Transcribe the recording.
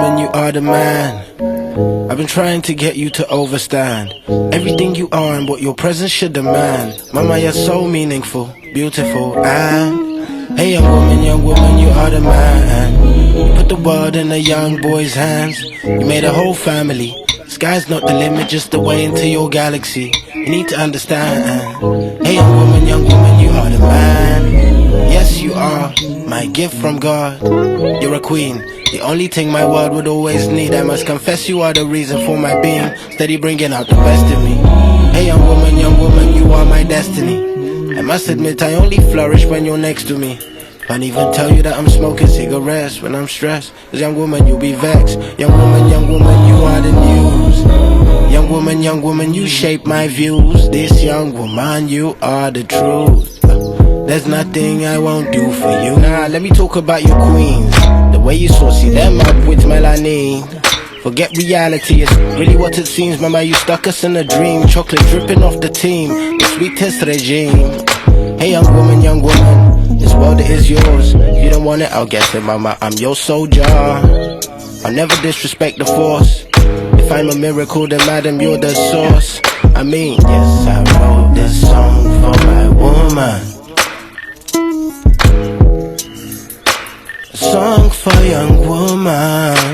woman, you are the man. I've been trying to get you to overstand everything you are and what your presence should demand. Mama, you're so meaningful, beautiful, and hey, young woman, you are the man. You put the world in a young boy's hands. You made a whole family. Sky's not the limit, just the way into your galaxy. You need to understand. Hey, young woman, you are the man. Yes, you are my gift from God. You're a queen, the only thing my world would always need. I must confess you are the reason for my being, steady bringing out the best in me. Hey, young woman, you are my destiny. I must admit I only flourish when you're next to me. Can't even tell you that I'm smoking cigarettes when I'm stressed. Cause young woman, you'll be vexed. Young woman, you are the news. Young woman, you shape my views. This young woman, you are the truth. There's nothing I won't do for you. Nah, let me talk about your queens. The way you saucy them up with melanin. Forget reality, it's really what it seems. Mama, you stuck us in a dream. Chocolate dripping off the team, the sweetest regime. Hey, young woman, this world is yours. If you don't want it, I'll get it, mama. I'm your soldier. I'll never disrespect the force. If I'm a miracle, then madam, you're the source. I mean, yes, I wrote this song for my woman. A song for young woman.